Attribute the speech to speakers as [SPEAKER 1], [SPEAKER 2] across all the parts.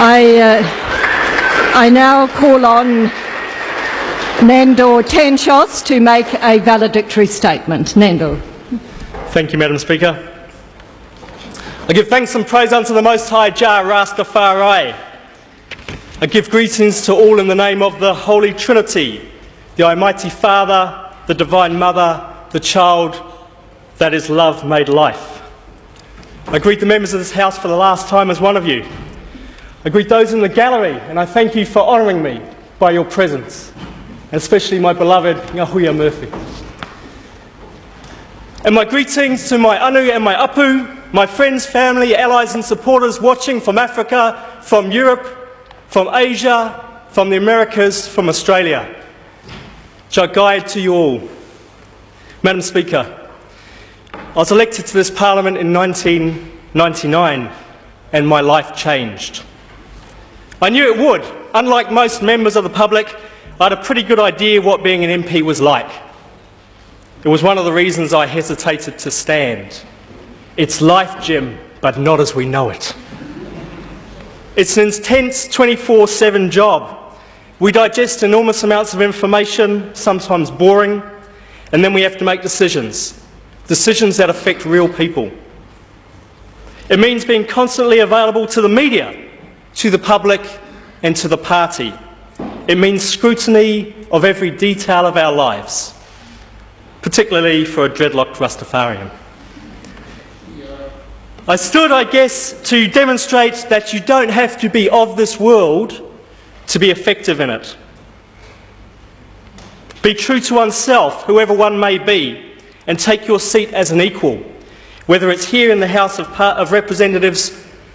[SPEAKER 1] I now call on Nandor Tenshos to make a valedictory statement. Nandor.
[SPEAKER 2] Thank you, Madam Speaker. I give thanks and praise unto the Most High Jah Rastafari. I give greetings to all in the name of the Holy Trinity, the Almighty Father, the Divine Mother, the Child that is love made life. I greet the members of this House for the last time as one of you. I greet those in the gallery, and I thank you for honouring me by your presence, and especially my beloved Ngahuia Murphy. And my greetings to my anu and my apu, my friends, family, allies and supporters watching from Africa, from Europe, from Asia, from the Americas, from Australia. Jagai to you all. Madam Speaker, I was elected to this Parliament in 1999 and my life changed. I knew it would. Unlike most members of the public, I had a pretty good idea what being an MP was like. It was one of the reasons I hesitated to stand. It's life, Jim, but not as we know it. It's an intense 24/7 job. We digest enormous amounts of information, sometimes boring, and then we have to make decisions that affect real people. It means being constantly available to the media, to the public and to the party. It means scrutiny of every detail of our lives, particularly for a dreadlocked Rastafarian. I stood, I guess, to demonstrate that you don't have to be of this world to be effective in it. Be true to oneself, whoever one may be, and take your seat as an equal, whether it's here in the House of Representatives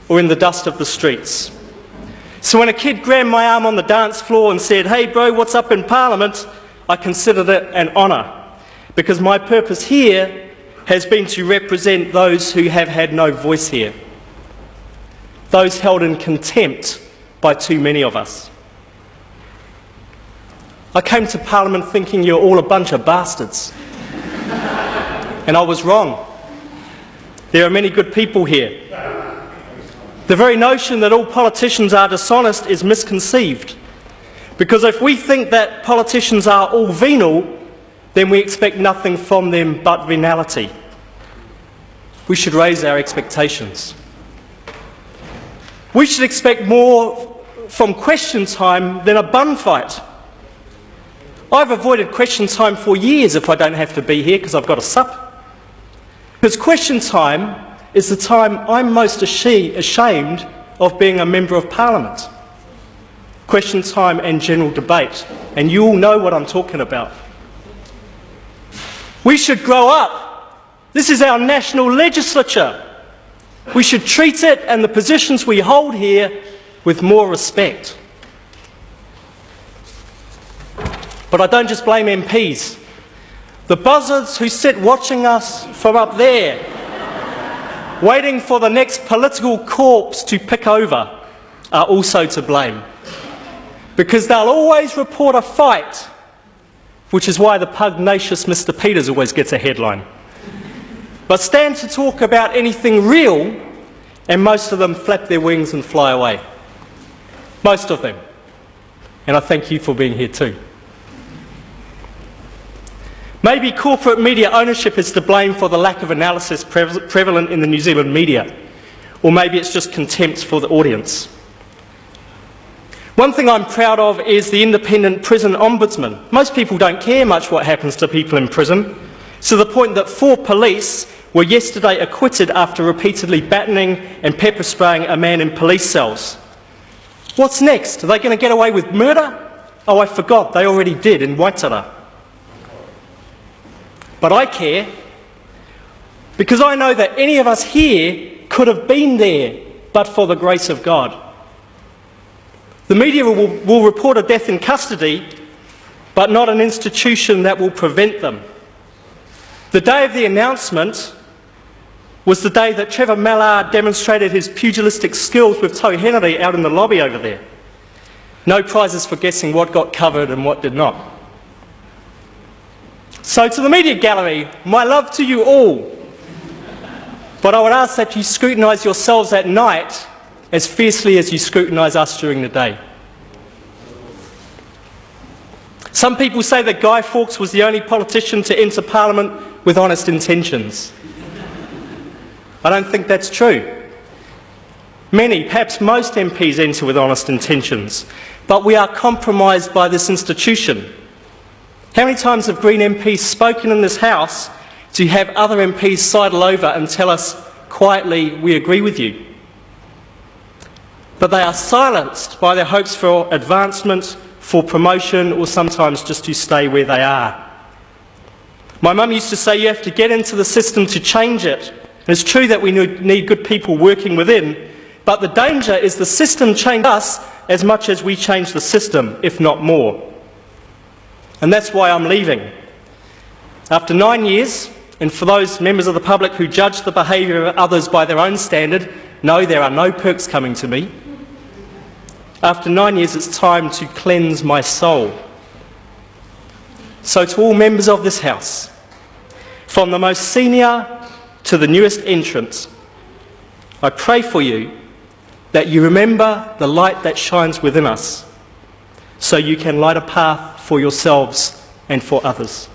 [SPEAKER 2] or in the dust of the streets. So when a kid grabbed my arm on the dance floor and said, "Hey bro, what's up in Parliament?" I considered it an honour, because my purpose here has been to represent those who have had no voice here, those held in contempt by too many of us. I came to Parliament thinking you're all a bunch of bastards, and I was wrong. There are many good people here. The very notion that all politicians are dishonest is misconceived, because if we think that politicians are all venal, then we expect nothing from them but venality. We should raise our expectations. We should expect more from question time than a bun fight. I've avoided question time for years if I don't have to be here because I've got a sup. Because question time is the time I'm most ashamed of being a Member of Parliament. Question time and general debate, and you all know what I'm talking about. We should grow up. This is our national legislature. We should treat it and the positions we hold here with more respect. But I don't just blame MPs. The buzzards who sit watching us from up there, waiting for the next political corpse to pick over, are also to blame. Because they'll always report a fight, which is why the pugnacious Mr. Peters always gets a headline. But stand to talk about anything real, and most of them flap their wings and fly away. Most of them. And I thank you for being here too. Maybe corporate media ownership is to blame for the lack of analysis prevalent in the New Zealand media, or maybe it's just contempt for the audience. One thing I'm proud of is the independent prison ombudsman. Most people don't care much what happens to people in prison, to the point that 4 police were yesterday acquitted after repeatedly battening and pepper spraying a man in police cells. What's next? Are they going to get away with murder? Oh, I forgot, they already did in Waitara. But I care, because I know that any of us here could have been there, but for the grace of God. The media will report a death in custody, but not an institution that will prevent them. The day of the announcement was the day that Trevor Mallard demonstrated his pugilistic skills with Tau Henare out in the lobby over there. No prizes for guessing what got covered and what did not. So to the media gallery, my love to you all. But I would ask that you scrutinise yourselves at night as fiercely as you scrutinise us during the day. Some people say that Guy Fawkes was the only politician to enter Parliament with honest intentions. I don't think that's true. Many, perhaps most MPs enter with honest intentions, but we are compromised by this institution. How many times have Green MPs spoken in this House to have other MPs sidle over and tell us quietly, we agree with you? But they are silenced by their hopes for advancement, for promotion, or sometimes just to stay where they are. My mum used to say you have to get into the system to change it. And it's true that we need good people working within, but the danger is the system changed us as much as we change the system, if not more. And that's why I'm leaving. After 9 years, and for those members of the public who judge the behaviour of others by their own standard, no, there are no perks coming to me. After 9 years, it's time to cleanse my soul. So to all members of this House, from the most senior to the newest entrant, I pray for you that you remember the light that shines within us, so you can light a path for yourselves and for others.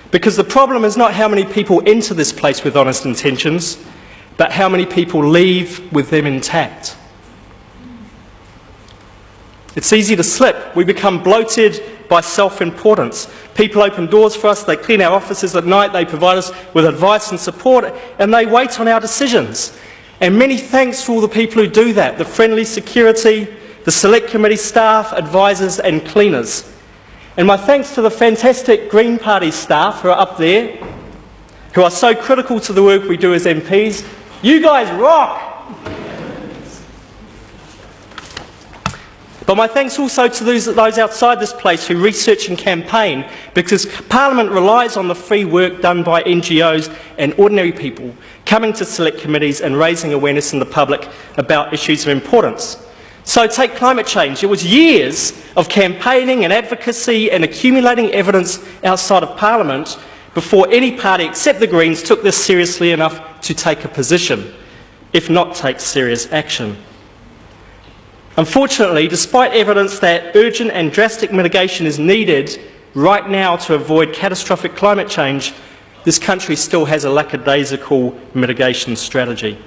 [SPEAKER 2] Because the problem is not how many people enter this place with honest intentions, but how many people leave with them intact. It's easy to slip. We become bloated by self-importance. People open doors for us, they clean our offices at night, they provide us with advice and support, and they wait on our decisions. And many thanks to all the people who do that, the friendly security, the select committee staff, advisors and cleaners. And my thanks to the fantastic Green Party staff who are up there, who are so critical to the work we do as MPs. You guys rock! But my thanks also to those outside this place who research and campaign, because Parliament relies on the free work done by NGOs and ordinary people coming to select committees and raising awareness in the public about issues of importance. So take climate change. It was years of campaigning and advocacy and accumulating evidence outside of Parliament before any party except the Greens took this seriously enough to take a position, if not take serious action. Unfortunately, despite evidence that urgent and drastic mitigation is needed right now to avoid catastrophic climate change, this country still has a lackadaisical mitigation strategy.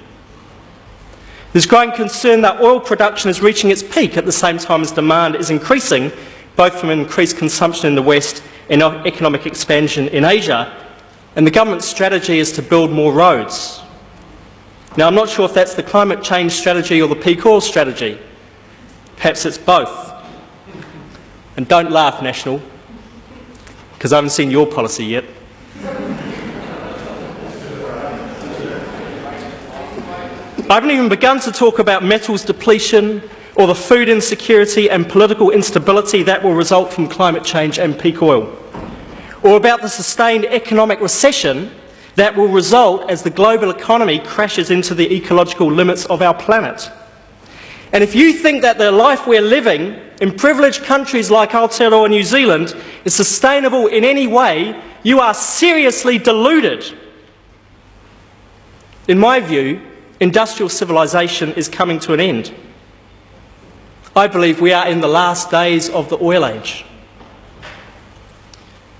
[SPEAKER 2] There's growing concern that oil production is reaching its peak at the same time as demand is increasing, both from increased consumption in the West and economic expansion in Asia, and the government's strategy is to build more roads. Now, I'm not sure if that's the climate change strategy or the peak oil strategy. Perhaps it's both. And don't laugh, National, because I haven't seen your policy yet. I haven't even begun to talk about metals depletion or the food insecurity and political instability that will result from climate change and peak oil, or about the sustained economic recession that will result as the global economy crashes into the ecological limits of our planet. And if you think that the life we're living in privileged countries like Aotearoa, New Zealand, is sustainable in any way, you are seriously deluded. In my view, industrial civilization is coming to an end. I believe we are in the last days of the oil age.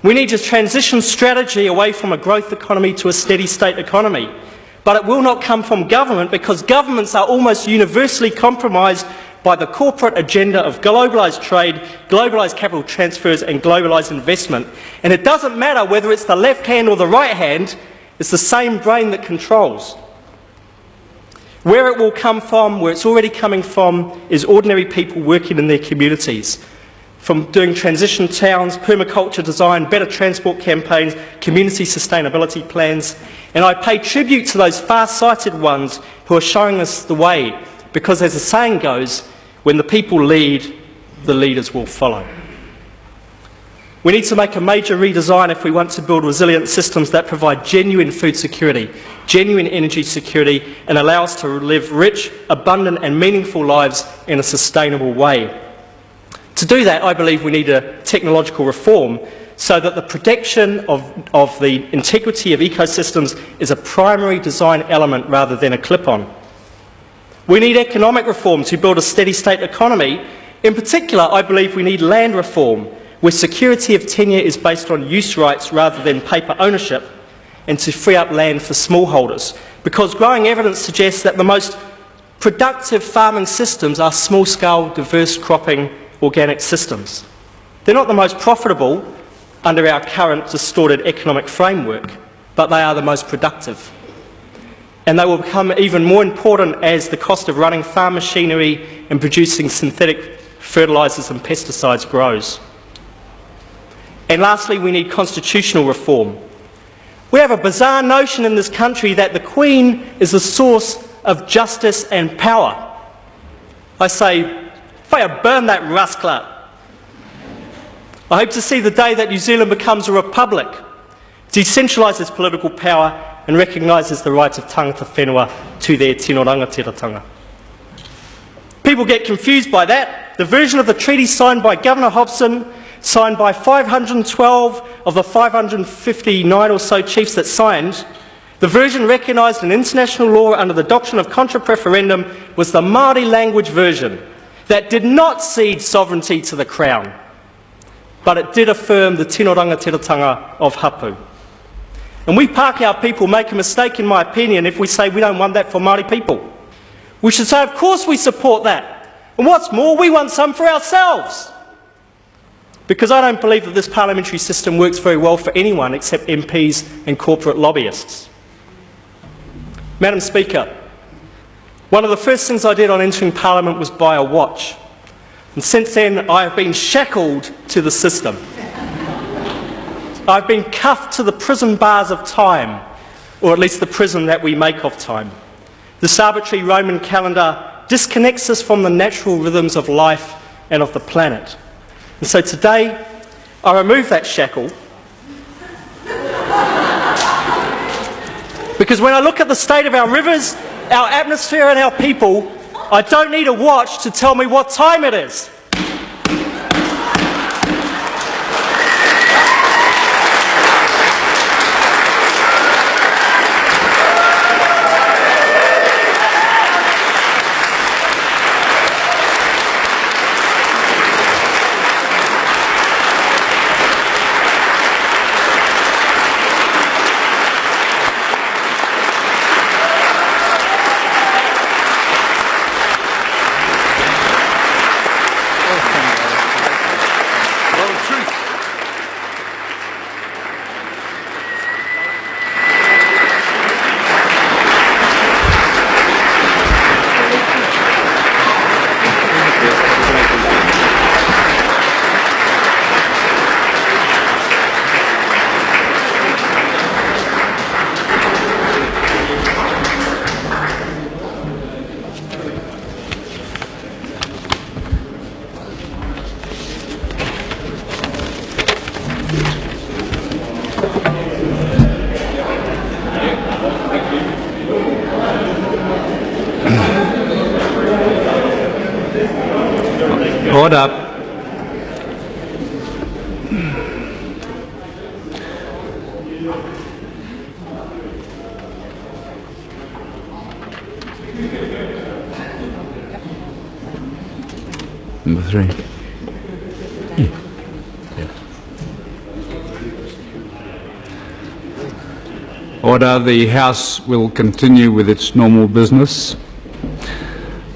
[SPEAKER 2] We need to transition strategy away from a growth economy to a steady state economy. But it will not come from government, because governments are almost universally compromised by the corporate agenda of globalised trade, globalised capital transfers and globalised investment. And it doesn't matter whether it's the left hand or the right hand, it's the same brain that controls. Where it will come from, where it's already coming from, is ordinary people working in their communities. From doing transition towns, permaculture design, better transport campaigns, community sustainability plans. And I pay tribute to those far-sighted ones who are showing us the way, because as the saying goes, when the people lead, the leaders will follow. We need to make a major redesign if we want to build resilient systems that provide genuine food security, genuine energy security, and allow us to live rich, abundant and meaningful lives in a sustainable way. To do that, I believe we need a technological reform so that the protection of the integrity of ecosystems is a primary design element rather than a clip-on. We need economic reform to build a steady state economy. In particular, I believe we need land reform, where security of tenure is based on use rights rather than paper ownership, and to free up land for smallholders. Because growing evidence suggests that the most productive farming systems are small-scale, diverse cropping, organic systems. They're not the most profitable under our current distorted economic framework, but they are the most productive. And they will become even more important as the cost of running farm machinery and producing synthetic fertilisers and pesticides grows. And lastly, we need constitutional reform. We have a bizarre notion in this country that the Queen is the source of justice and power. I say, fire burn that rascal. I hope to see the day that New Zealand becomes a republic, decentralises political power and recognises the rights of tangata whenua to their tino rangatiratanga. People get confused by that. The version of the treaty signed by Governor Hobson, signed by 512 of the 559 or so chiefs that signed, the version recognised in international law under the doctrine of contra preferendum was the Māori language version that did not cede sovereignty to the Crown, but it did affirm the tino rangatiratanga of hapu. And we Pākehā people make a mistake, in my opinion, if we say we don't want that for Māori people. We should say, of course we support that. And what's more, we want some for ourselves. Because I don't believe that this parliamentary system works very well for anyone except MPs and corporate lobbyists. Madam Speaker, one of the first things I did on entering Parliament was buy a watch. And since then, I have been shackled to the system. I've been cuffed to the prison bars of time, or at least the prison that we make of time. This arbitrary Roman calendar disconnects us from the natural rhythms of life and of the planet. And so today, I remove that shackle because when I look at the state of our rivers, our atmosphere and our people, I don't need a watch to tell me what time it is.
[SPEAKER 3] Order. Number 3. Order. The House will continue with its normal business.